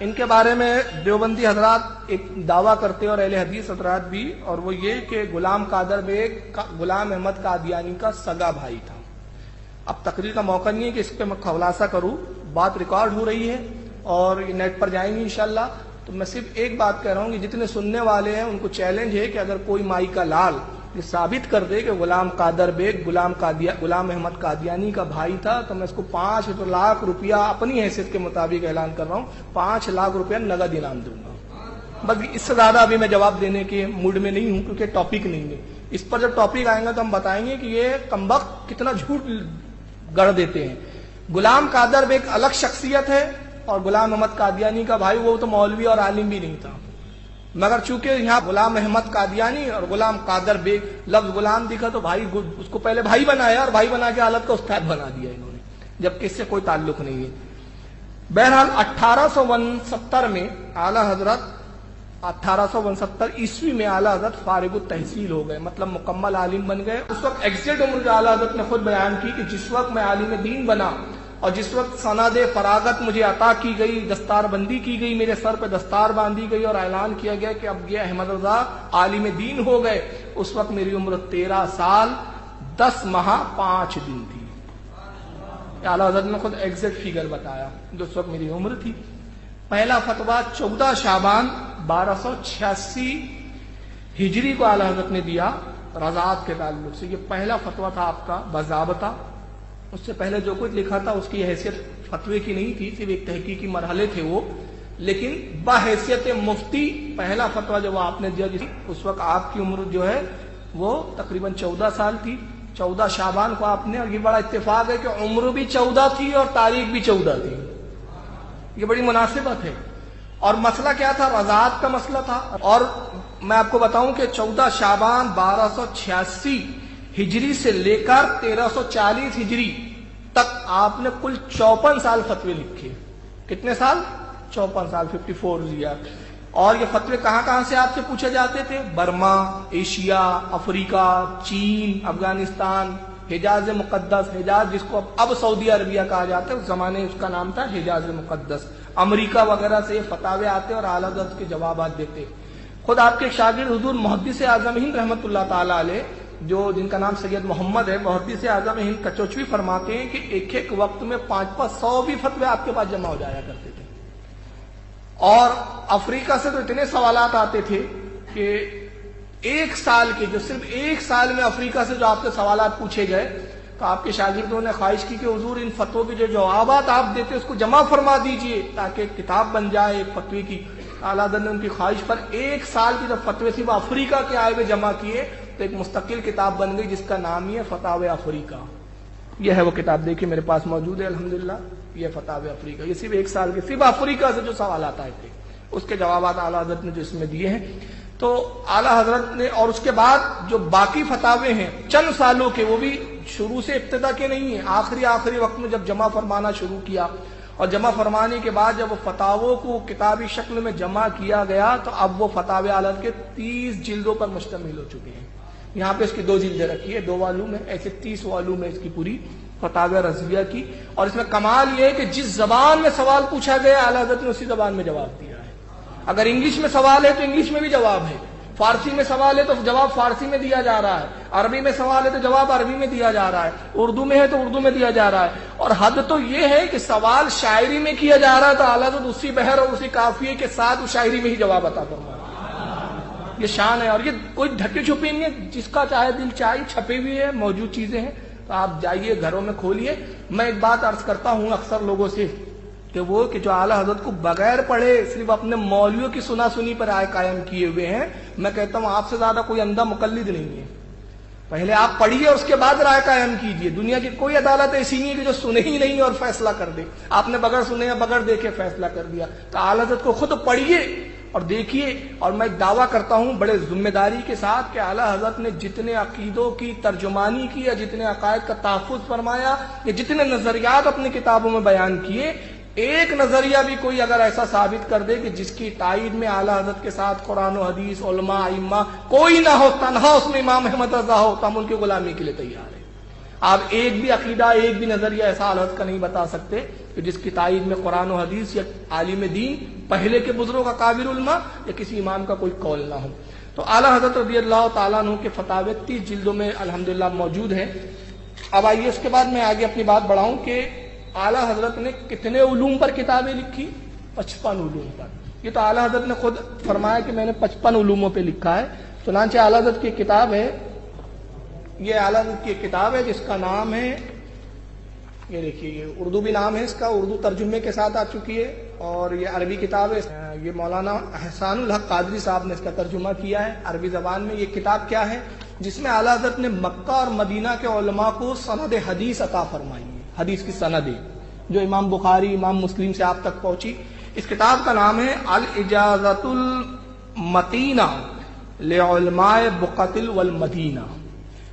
ان کے بارے میں دیوبندی حضرات ایک دعویٰ کرتے اور اہل حدیث حضرات بھی، اور وہ یہ کہ غلام قادر بیگ غلام احمد قادیانی کا سگا بھائی تھا۔ اب تقریر کا موقع نہیں ہے کہ اس پہ میں خلاصہ کروں، بات ریکارڈ ہو رہی ہے اور یہ نیٹ پر جائیں گی انشاءاللہ۔ تو میں صرف ایک بات کہہ رہا ہوں کہ جتنے سننے والے ہیں ان کو چیلنج ہے کہ اگر کوئی مائی کا لال یہ ثابت کر دے کہ غلام قادر بیگ غلام احمد قادیانی کا بھائی تھا، تو میں اس کو 5 لاکھ روپیہ اپنی حیثیت کے مطابق اعلان کر رہا ہوں، 5 لاکھ روپیہ نقد انعام دوں گا۔ بس اس سے زیادہ ابھی میں جواب دینے کے موڈ میں نہیں ہوں، کیونکہ ٹاپک نہیں ہے اس پر۔ جب ٹاپک آئیں گا تو ہم بتائیں گے کہ یہ کمبخت کتنا جھوٹ گڑ دیتے ہیں۔ غلام قادر بیگ الگ شخصیت ہے، اور غلام احمد قادیانی کا بھائی وہ تو مولوی اور عالم بھی نہیں تھا، مگر چونکہ یہاں غلام احمد قادیانی اور غلام قادر بیگ لفظ غلام دکھا تو بھائی اس کو پہلے بھائی بنایا اور بھائی بنا کے حالت کا استاد بنا دیا انہوں نے، جبکہ اس سے کوئی تعلق نہیں ہے۔ بہرحال 1869 میں اعلیٰ حضرت 1869 عیسوی میں اعلیٰ حضرت فارغ التحصیل ہو گئے، مطلب مکمل عالم بن گئے۔ اس وقت ایگزیکٹ عمر جو اعلیٰ حضرت نے خود بیان کی کہ جس وقت میں عالم دین بنا اور جس وقت سند فراغت مجھے عطا کی گئی، دستار بندی کی گئی، میرے سر پہ دستار باندھی گئی اور اعلان کیا گیا کہ اب یہ احمد رضا عالم دین ہو گئے، اس وقت میری عمر 13 سال 10 ماہ 5 دن تھی۔ اعلیٰ حضرت نے خود ایگزیکٹ فیگر بتایا جو اس وقت میری عمر تھی۔ پہلا فتویٰ 14 شعبان 1286 ہجری کو اعلیٰ حضرت نے دیا رضاعت کے تعلق سے۔ یہ پہلا فتویٰ تھا آپ کا باضابطہ، اس سے پہلے جو کچھ لکھا تھا اس کی حیثیت فتوے کی نہیں تھی، صرف ایک تحقیقی مرحلے تھے وہ، لیکن بحیثیت مفتی پہلا فتویٰ جب آپ نے دیا، اس وقت آپ کی عمر جو ہے وہ تقریباً 14 سال تھی۔ 14 شعبان کو آپ نے، اور یہ بڑا اتفاق ہے کہ عمر بھی 14 تھی اور تاریخ بھی 14 تھی، یہ بڑی مناسبت ہے۔ اور مسئلہ کیا تھا؟ رضاعت کا مسئلہ تھا۔ اور میں آپ کو بتاؤں کہ 14 شعبان 1286 ہجری سے لے کر 1340 ہجری تک آپ نے کل 54 سال فتوے لکھے۔ کتنے سال؟ 54 سال، 54 ایئر۔ اور یہ فتوے کہاں کہاں سے آپ سے پوچھے جاتے تھے؟ برما، ایشیا، افریقہ، چین، افغانستان، حجاز مقدس، حجاز جس کو اب سعودی عربیہ کہا جاتا ہے، اس زمانے اس کا نام تھا حجاز مقدس، امریکہ وغیرہ سے فتاوے آتے اور اعلیٰ حضرت کے جوابات دیتے۔ خود آپ کے شاگرد حضور محدث اعظم ہند رحمۃ اللہ تعالی علیہ، جو جن کا نام سید محمد ہے، محدث اعظم ہند کچوچوی فرماتے ہیں کہ ایک ایک وقت میں 500 بھی فتوے آپ کے پاس جمع ہو جایا کرتے تھے۔ اور افریقہ سے تو اتنے سوالات آتے تھے کہ ایک سال کے، جو صرف ایک سال میں افریقہ سے جو آپ سے سوالات پوچھے گئے، تو آپ کے شاگردوں نے خواہش کی کہ حضور ان فتووں کے جو جوابات آپ دیتے اس کو جمع فرما دیجئے تاکہ ایک کتاب بن جائے ایک فتوے کی۔ اعلیٰ حضرت نے ان کی خواہش پر ایک سال کی جو فتوے صرف افریقہ کے آئے ہوئے جمع کیے تو ایک مستقل کتاب بن گئی جس کا نام ہی ہے فتاوی افریقہ۔ یہ ہے وہ کتاب، دیکھیے میرے پاس موجود ہے الحمدللہ، یہ فتاوی افریقہ۔ یہ صرف ایک سال کے، صرف افریقہ سے جو سوالات آئے تھے اس کے جوابات اعلیٰ حضرت نے جو اس میں دیے ہیں۔ تو اعلیٰ حضرت نے، اور اس کے بعد جو باقی فتاوے ہیں چند سالوں کے، وہ بھی شروع سے ابتدا کے نہیں ہیں، آخری وقت میں جب جمع فرمانا شروع کیا، اور جمع فرمانے کے بعد جب وہ فتاووں کو کتابی شکل میں جمع کیا گیا تو اب وہ فتاوی اعلیٰ کے 30 جلدوں پر مشتمل ہو چکے ہیں۔ یہاں پہ اس کی 2 جلدیں رکھی ہے، 2 والیوم ہے، ایسے 30 والیوم ہے اس کی پوری فتاوی رضویہ کی۔ اور اس میں کمال یہ ہے کہ جس زبان میں سوال پوچھا گیا اعلیٰ حضرت نے اسی زبان میں جواب دیا ہے۔ اگر انگلش میں سوال ہے تو انگلش میں بھی جواب ہے، فارسی میں سوال ہے تو جواب فارسی میں دیا جا رہا ہے، عربی میں سوال ہے تو جواب عربی میں دیا جا رہا ہے، اردو میں ہے تو اردو میں دیا جا رہا ہے۔ اور حد تو یہ ہے کہ سوال شاعری میں کیا جا رہا ہے تو اعلیٰ حضرت اسی بحر اور اسی قافیے کے ساتھ اس شاعری میں ہی جواب عطا فرما رہا ہے۔ یہ شان ہے، اور یہ کوئی ڈھکی چھپی نہیں ہے، جس کا چاہے دل چاہے چھپی ہوئی ہے، موجود چیزیں ہیں، تو آپ جائیے گھروں میں کھولیے۔ میں ایک بات عرض کرتا ہوں اکثر لوگوں سے کہ وہ کہ جو اعلیٰ حضرت کو بغیر پڑھے صرف اپنے مولویوں کی سنا سنی پر آئے قائم کیے ہوئے ہیں، میں کہتا ہوں آپ سے زیادہ کوئی اندھا مقلد نہیں ہے۔ پہلے آپ پڑھیے اور اس کے بعد رائے قائم کیجیے. دنیا کی کوئی عدالت ایسی نہیں ہے کہ جو سنے ہی نہیں اور فیصلہ کر دے. آپ نے بغیر سنے یا بغیر دیکھے فیصلہ کر دیا. تو اعلی حضرت کو خود پڑھیے اور دیکھیے. اور میں دعویٰ کرتا ہوں بڑے ذمہ داری کے ساتھ کہ اعلی حضرت نے جتنے عقیدوں کی ترجمانی کی یا جتنے عقائد کا تحفظ فرمایا یا جتنے نظریات اپنی کتابوں میں بیان کیے، ایک نظریہ بھی کوئی اگر ایسا ثابت کر دے کہ جس کی تائید میں اعلی حضرت کے ساتھ قرآن و حدیث، علماء، ائمہ کوئی نہ ہو، تنہا اس میں امام احمد رضا ہو، تو ہم ان کی غلامی کے لیے تیار ہیں. آپ ایک بھی عقیدہ، ایک بھی نظریہ ایسا اعلی حضرت کا نہیں بتا سکتے کہ جس کی تائید میں قرآن و حدیث یا عالم دین پہلے کے بزرگوں کا کابر علماء یا کسی امام کا کوئی قول نہ ہو. تو اعلی حضرت رضی اللہ تعالیٰ عنہ کے فتاوی 30 جلدوں میں الحمدللہ موجود ہیں. اب آئیے اس کے بعد میں آگے اپنی بات بڑھاؤں کہ اعلی حضرت نے کتنے علوم پر کتابیں لکھی؟ 55 علوم پر. یہ تو اعلی حضرت نے خود فرمایا کہ میں نے 55 علوموں پہ لکھا ہے. چنانچہ اعلی حضرت کی کتاب ہے، یہ اعلی حضرت کی کتاب ہے جس کا نام ہے، یہ دیکھیے، یہ اردو بھی نام ہے اس کا، اردو ترجمے کے ساتھ آ چکی ہے، اور یہ عربی کتاب ہے. یہ مولانا احسان الحق قادری صاحب نے اس کا ترجمہ کیا ہے عربی زبان میں. یہ کتاب کیا ہے؟ جس میں اعلی حضرت نے مکہ اور مدینہ کے علماء کو سند حدیث عطا فرمائی ہے، حدیث کی سندیں جو امام بخاری، امام مسلم سے آپ تک پہنچی. اس کتاب کا نام ہے الاجازۃ المتینہ لعلماء بقعۃ والمدینہ.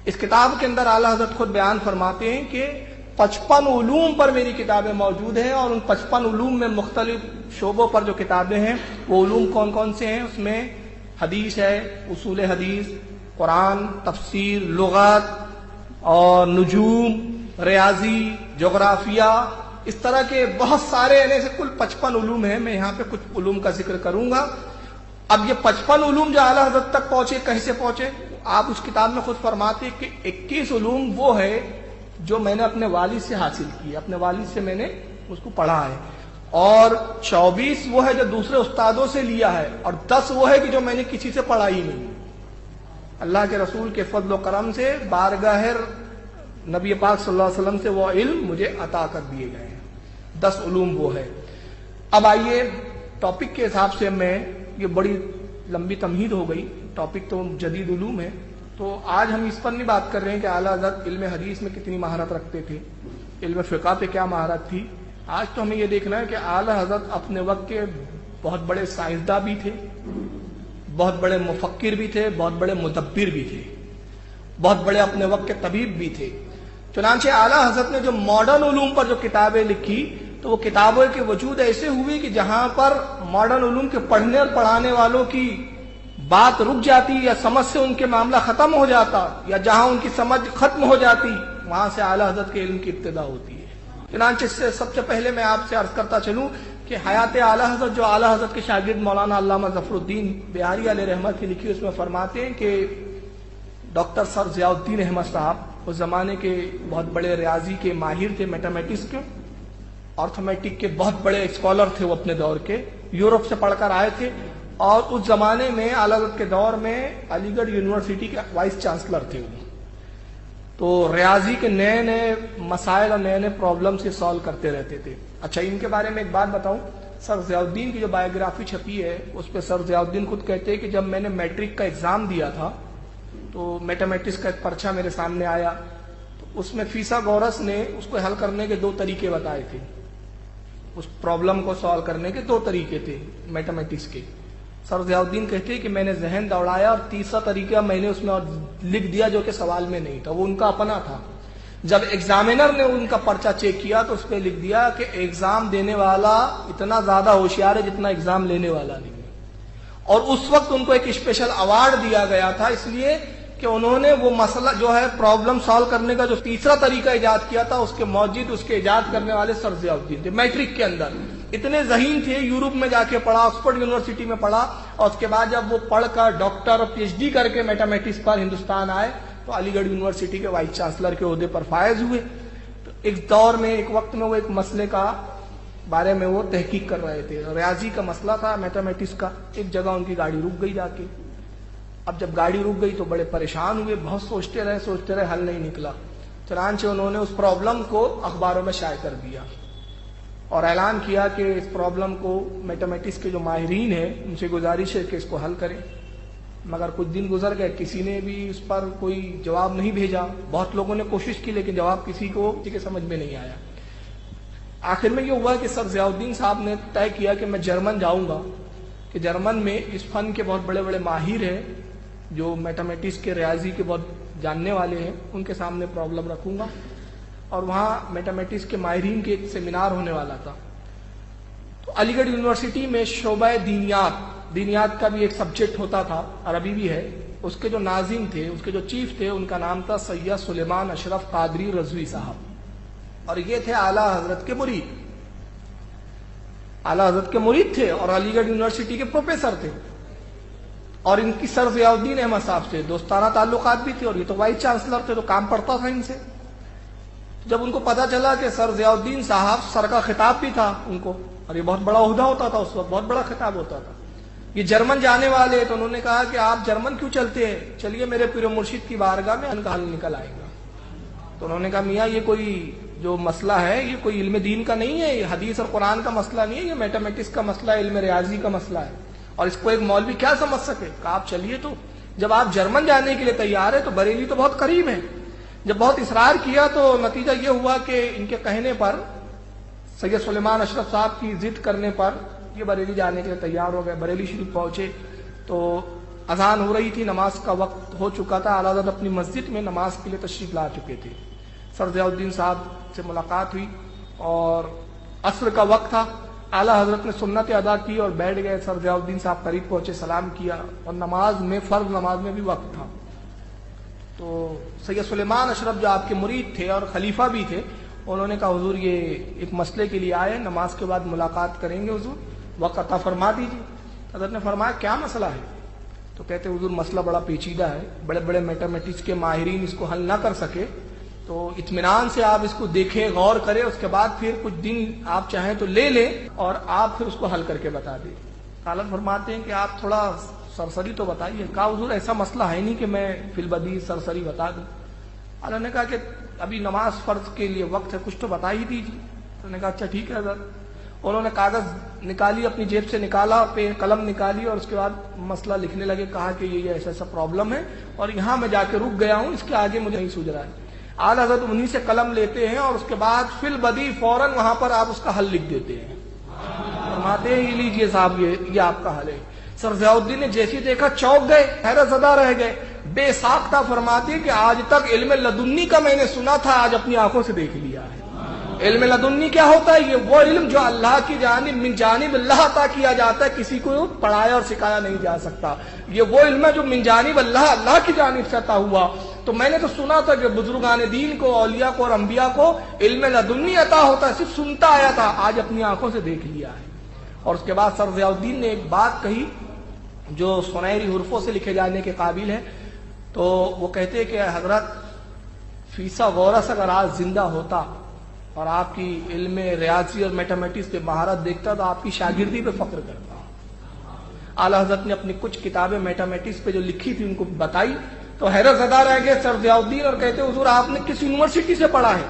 اس کتاب کے اندر اعلی حضرت خود بیان فرماتے ہیں کہ 55 علوم پر میری کتابیں موجود ہیں، اور ان 55 علوم میں مختلف شعبوں پر جو کتابیں ہیں وہ علوم کون کون سے ہیں؟ اس میں حدیث ہے، اصول حدیث، قرآن، تفسیر، لغت اور نجوم، ریاضی، جغرافیہ، اس طرح کے بہت سارے، یعنی سے کل 55 علوم ہیں. میں یہاں پہ کچھ علوم کا ذکر کروں گا. اب یہ 55 علوم جو اعلی حضرت تک پہنچے، کیسے پہنچے؟ آپ اس کتاب میں خود فرماتے کہ 21 علوم وہ ہے جو میں نے اپنے والد سے حاصل کی، اپنے والد سے میں نے اس کو پڑھا ہے، اور 24 وہ ہے جو دوسرے استادوں سے لیا ہے، اور 10 وہ ہے کہ جو میں نے کسی سے پڑھا ہی نہیں. اللہ کے رسول کے فضل و کرم سے بارگاہ نبی پاک صلی اللہ علیہ وسلم سے وہ علم مجھے عطا کر دیے گئے ہیں. 10 علوم وہ ہے. اب آئیے ٹاپک کے حساب سے، میں یہ بڑی لمبی تمہید ہو گئی، ٹاپک تو جدید علوم ہے، تو آج ہم اس پر نہیں بات کر رہے ہیں کہ اعلیٰ حضرت علم حدیث میں کتنی مہارت رکھتے تھے، علم فقہ پہ کیا مہارت تھی. آج تو ہمیں یہ دیکھنا ہے کہ اعلیٰ حضرت اپنے وقت کے بہت بڑے سائنسداں بھی تھے، بہت بڑے مفکر بھی تھے، بہت بڑے مدبر بھی تھے، بہت بڑے اپنے وقت کے طبیب بھی تھے. چنانچہ اعلیٰ حضرت نے جو ماڈرن علوم پر جو کتابیں لکھی، تو وہ کتابوں کے وجود ایسے ہوئی کہ جہاں پر ماڈرن علوم کے پڑھنے اور پڑھانے والوں کی بات رک جاتی یا سمجھ سے ان کے معاملہ ختم ہو جاتا، یا جہاں ان کی سمجھ ختم ہو جاتی وہاں سے اعلیٰ حضرت کے علم کی ابتدا ہوتی ہے. چنانچہ اس سے سب سے پہلے میں آپ سے عرض کرتا چلوں کہ حیات اعلیٰ حضرت، جو اعلیٰ حضرت کے شاگرد مولانا علامہ ظفر الدین بہاری علیہ رحمت کی لکھی، اس میں فرماتے ہیں کہ ڈاکٹر سر ضیاء الدین احمد صاحب اس زمانے کے بہت بڑے ریاضی کے ماہر تھے، میتھمیٹکس کے، آرتھمیٹک کے بہت بڑے اسکالر تھے وہ اپنے دور کے، یورپ سے پڑھ کر آئے تھے، اور اس زمانے میں اعلیٰ حضرت کے دور میں علی گڑھ یونیورسٹی کے وائس چانسلر تھے وہ. تو ریاضی کے نئے نئے مسائل اور نئے نئے پرابلم سے سالو کرتے رہتے تھے. اچھا، ان کے بارے میں ایک بات بتاؤں، سر ضیاء الدین کی جو بایوگرافی چھپی ہے اس پہ سر ضیاء الدین خود کہتے ہیں کہ جب میں نے میٹرک کا ایگزام دیا تھا تو میتھمیٹکس کا ایک پرچہ میرے سامنے آیا، تو اس میں فیثاغورس نے اس کو حل کرنے کے 2 طریقے بتائے تھے. اس پرابلم کو سالو کرنے کے 2 طریقے تھے میتھمیٹکس کے. سر ضیاء الدین کہتے ہیں کہ میں نے ذہن دوڑایا اور تیسرا طریقہ میں نے اس میں اور لکھ دیا جو کہ سوال میں نہیں تھا، وہ ان کا اپنا تھا. جب ایگزامینر نے ان کا پرچہ چیک کیا تو اس پہ لکھ دیا کہ ایگزام دینے والا اتنا زیادہ ہوشیار ہے جتنا ایگزام لینے والا نہیں ہے. اور اس وقت ان کو ایک اسپیشل ایوارڈ دیا گیا تھا اس لیے کہ انہوں نے وہ مسئلہ جو ہے پرابلم سالو کرنے کا جو تیسرا طریقہ ایجاد کیا تھا، اس کے موجود اس کے ایجاد کرنے والے سر ضیاء الدین تھے. میٹرک کے اندر اتنے ذہین تھے، یورپ میں جا کے پڑھا، آکسفورڈ یونیورسٹی میں پڑھا، اور اس کے بعد جب وہ پڑھ کر ڈاکٹر اور پی ایچ ڈی کر کے میتھمیٹکس پر ہندوستان آئے تو علی گڑھ یونیورسٹی کے وائس چانسلر کے عہدے پر فائز ہوئے. تو ایک دور میں، ایک وقت میں وہ ایک مسئلے کا بارے میں وہ تحقیق کر رہے تھے، ریاضی کا مسئلہ تھا، میتھمیٹکس کا. ایک جگہ ان کی گاڑی رک گئی جا کے. اب جب گاڑی رک گئی تو بڑے پریشان ہوئے، بہت سوچتے رہے، حل نہیں نکلا. چنانچہ انہوں نے اس پرابلم کو اخباروں میں شائع کر دیا اور اعلان کیا کہ اس پرابلم کو میتھمیٹکس کے جو ماہرین ہیں ان سے گزارش ہے کہ اس کو حل کریں. مگر کچھ دن گزر گئے، کسی نے بھی اس پر کوئی جواب نہیں بھیجا. بہت لوگوں نے کوشش کی لیکن جواب کسی کے سمجھ میں نہیں آیا. آخر میں یہ ہوا کہ سر ضیاء الدین صاحب نے طے کیا کہ میں جرمن جاؤں گا، کہ جرمن میں اس فن کے بہت بڑے بڑے ماہر ہیں جو میتھمیٹکس کے ریاضی کے بہت جاننے والے ہیں، ان کے سامنے پرابلم رکھوں گا. اور وہاں میتھمیٹکس کے ماہرین کے ایک سیمینار ہونے والا تھا. تو علی گڑھ یونیورسٹی میں شعبہ دینیات کا بھی ایک سبجیکٹ ہوتا تھا، عربی بھی ہے. اس کے جو ناظم تھے، اس کے جو چیف تھے، ان کا نام تھا سید سلیمان اشرف قادری رضوی صاحب، اور یہ تھے اعلیٰ حضرت کے مرید. اعلیٰ حضرت کے مرید تھے اور علی گڑھ یونیورسٹی کے پروفیسر تھے. اور ان کی سر ضیاء الدین احمد صاحب سے دوستانہ تعلقات بھی تھے، اور یہ تو وائس چانسلر تھے تو کام پڑتا تھا ان سے. جب ان کو پتا چلا کہ سر ضیاء الدین صاحب، سر کا خطاب بھی تھا ان کو، اور یہ بہت بڑا عہدہ ہوتا تھا اس وقت، بہت بڑا خطاب ہوتا تھا، یہ جرمن جانے والے، تو انہوں نے کہا کہ آپ جرمن کیوں چلتے ہیں، چلیے میرے پیر و مرشد کی بارگاہ میں ان کا حل نکل آئے گا. تو انہوں نے کہا میاں یہ کوئی جو مسئلہ ہے یہ کوئی علم دین کا نہیں ہے، یہ حدیث اور قرآن کا مسئلہ نہیں ہے، یہ میتھمیٹکس کا مسئلہ ہے، علم ریاضی کا مسئلہ ہے، اور اس کو ایک مولوی کیا سمجھ سکے. کہا آپ چلیے. تو جب آپ جرمن جانے کے لیے تیار ہیں تو بریلی تو بہت قریب ہے. جب بہت اصرار کیا تو نتیجہ یہ ہوا کہ ان کے کہنے پر، سید سلیمان اشرف صاحب کی ضد کرنے پر، یہ بریلی جانے کے لیے تیار ہو گئے. بریلی شریف پہنچے تو اذان ہو رہی تھی، نماز کا وقت ہو چکا تھا. اعلیٰ حضرت اپنی مسجد میں نماز کے لیے تشریف لا چکے تھے. سر ضیاء الدین صاحب سے ملاقات ہوئی اور عصر کا وقت تھا. اعلیٰ حضرت نے سنت ادا کی اور بیٹھ گئے. سر ضیاء الدین صاحب قریب پہنچے، سلام کیا، اور نماز میں، فرض نماز میں بھی وقت تھا. تو سید سلیمان اشرف جو آپ کے مرید تھے اور خلیفہ بھی تھے، انہوں نے کہا حضور یہ ایک مسئلے کے لیے آئے، نماز کے بعد ملاقات کریں گے، حضور وقت عطا فرما دیجیے. حضرت نے فرمایا کیا مسئلہ ہے؟ تو کہتے حضور مسئلہ بڑا پیچیدہ ہے، بڑے بڑے میتھمیٹکس کے ماہرین اس کو حل نہ کر سکے، تو اطمینان سے آپ اس کو دیکھیں، غور کریں، اس کے بعد پھر کچھ دن آپ چاہیں تو لے لیں اور آپ پھر اس کو حل کر کے بتا دیں. حضرت فرماتے ہیں کہ آپ تھوڑا سرسری تو بتائیے. کہا حضور ایسا مسئلہ ہے نہیں کہ میں فی البدیہہ سرسری بتا دوں. انہوں نے کہا کہ ابھی نماز فرض کے لیے وقت ہے، کچھ تو بتا ہی دیجیے. انہوں نے کہا اچھا ٹھیک ہے حضرت. انہوں نے کاغذ نکالی، اپنی جیب سے نکالا، قلم نکالی، اور اس کے بعد مسئلہ لکھنے لگے. کہا کہ یہ ایسا ایسا پرابلم ہے اور یہاں میں جا کے رک گیا ہوں، اس کے آگے مجھے نہیں سوجھ رہا ہے. اعلیٰ حضرت انہی سے قلم لیتے ہیں اور اس کے بعد فی البدیہہ فوراً وہاں پر آپ اس کا حل لکھ دیتے ہیں. فرماتے ہیں یہ لیجیے صاحب، یہ آپ کا حل ہے. سر ضیاء الدین نے جیسے دیکھا چونک گئے، حیرت زدہ رہ گئے، بے ساختہ. فرماتے کہ آج تک علم لدنی کا میں نے سنا تھا، آج اپنی آنکھوں سے دیکھ لیا ہے. علم لدنی کیا ہوتا ہے؟ یہ وہ علم جو اللہ کی جانب، من جانب اللہ عطا کیا جاتا ہے، کسی کو پڑھایا اور سکھایا نہیں جا سکتا. یہ وہ علم ہے جو من جانب اللہ کی جانب سے عطا ہوا. تو میں نے تو سنا تھا کہ بزرگان دین کو، اولیاء کو اور انبیاء کو علم لدنی عطا ہوتا ہے، صرف سنتا آیا تھا، آج اپنی آنکھوں سے دیکھ لیا ہے. اور اس کے بعد سر ضیاء الدین نے ایک بات کہی جو سنہری حروفوں سے لکھے جانے کے قابل ہے. تو وہ کہتے ہیں کہ حضرت فیسا غورس اگر آج زندہ ہوتا اور آپ کی علم ریاضی اور میتھمیٹکس پہ مہارت دیکھتا تو آپ کی شاگردی پہ فخر کرتا. اعلیٰ حضرت نے اپنی کچھ کتابیں میتھمیٹکس پہ جو لکھی تھی ان کو بتائی تو حیرت زدہ رہ گئے سر ضیاء الدین اور کہتے حضور آپ نے کس یونیورسٹی سے پڑھا ہے؟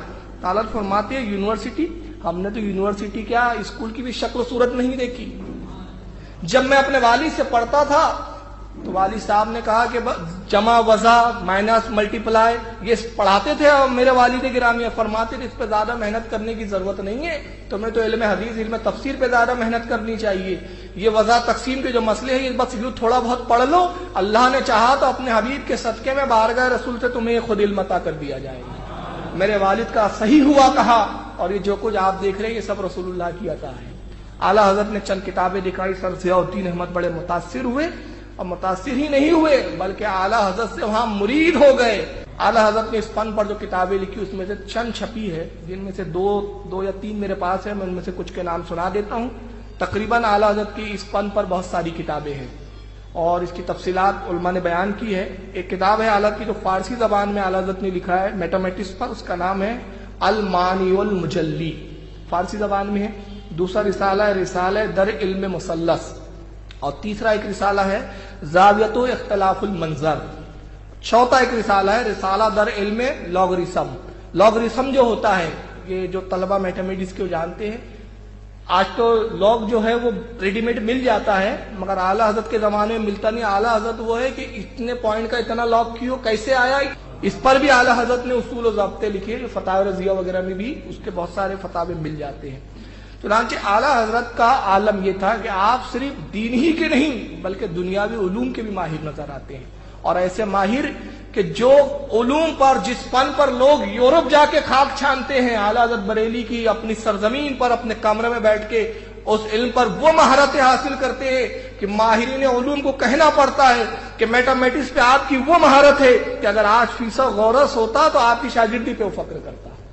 حضرت فرماتے ہیں یونیورسٹی، ہم نے تو یونیورسٹی کیا اسکول کی بھی شکل و صورت نہیں دیکھی. جب میں اپنے والد سے پڑھتا تھا تو والد صاحب نے کہا کہ جمع، وضع، مائنس، ملٹی پلائی یہ پڑھاتے تھے اور میرے والد گرامی فرماتے تھے اس پہ زیادہ محنت کرنے کی ضرورت نہیں ہے، تمہیں تو علم حدیث، علم تفسیر پہ زیادہ محنت کرنی چاہیے. یہ وضع تقسیم کے جو مسئلے ہیں یہ بس یوں تھوڑا بہت پڑھ لو، اللہ نے چاہا تو اپنے حبیب کے صدقے میں بارگاہ رسول سے تمہیں خود علم عطا کر دیا جائے گا. میرے والد کا صحیح ہوا کہا، اور یہ جو کچھ آپ دیکھ رہے ہیں یہ سب رسول اللہ کی عطا ہے. اعلیٰ حضرت نے چند کتابیں دکھائی، سر ضیاء الدین احمد بڑے متاثر ہوئے، اور متاثر ہی نہیں ہوئے بلکہ اعلیٰ حضرت سے وہاں مرید ہو گئے. اعلیٰ حضرت نے اس فن پر جو کتابیں لکھی اس میں سے چند چھپی ہے، جن میں سے دو یا تین میرے پاس ہے، میں ان میں سے کچھ کے نام سنا دیتا ہوں. تقریباً اعلیٰ حضرت کی اس فن پر بہت ساری کتابیں ہیں اور اس کی تفصیلات علماء نے بیان کی ہے. ایک کتاب ہے اعلیٰ کی جو فارسی زبان میں اعلیٰ حضرت نے لکھا ہے میتھمیٹکس پر، اس کا نام ہے المانی والمجلی، فارسی زبان میں ہے. دوسرا رسالہ ہے رسالہ در علم مثلث، اور تیسرا ایک رسالہ ہے زاویۃ و اختلاف المنظر. چوتھا ایک رسالہ ہے رسالہ در علم لاگرثم. لاگرثم جو ہوتا ہے، یہ جو طلبہ میتھمیٹکس کو جانتے ہیں، آج تو لوگ جو ہے وہ ریڈی میڈ مل جاتا ہے، مگر اعلیٰ حضرت کے زمانے میں ملتا نہیں. اعلیٰ حضرت وہ ہے کہ اتنے پوائنٹ کا اتنا لاگ کیوں کیسے آیا، اس پر بھی اعلیٰ حضرت نے اصول و ضابطے لکھے. فتاوی رضیہ وغیرہ میں بھی اس کے بہت سارے فتاوے مل جاتے ہیں. چنانچہ اعلیٰ حضرت کا عالم یہ تھا کہ آپ صرف دین ہی کے نہیں بلکہ دنیاوی علوم کے بھی ماہر نظر آتے ہیں، اور ایسے ماہر کہ جو علوم پر، جس فن پر لوگ یورپ جا کے خاک چھانتے ہیں، اعلیٰ حضرت بریلی کی اپنی سرزمین پر اپنے کمرے میں بیٹھ کے اس علم پر وہ مہارتیں حاصل کرتے ہیں کہ ماہرین علوم کو کہنا پڑتا ہے کہ میتھمیٹکس پہ آپ کی وہ مہارت ہے کہ اگر آج فیصد غورث ہوتا تو آپ کی شاگردی پہ وہ فخر کرتا.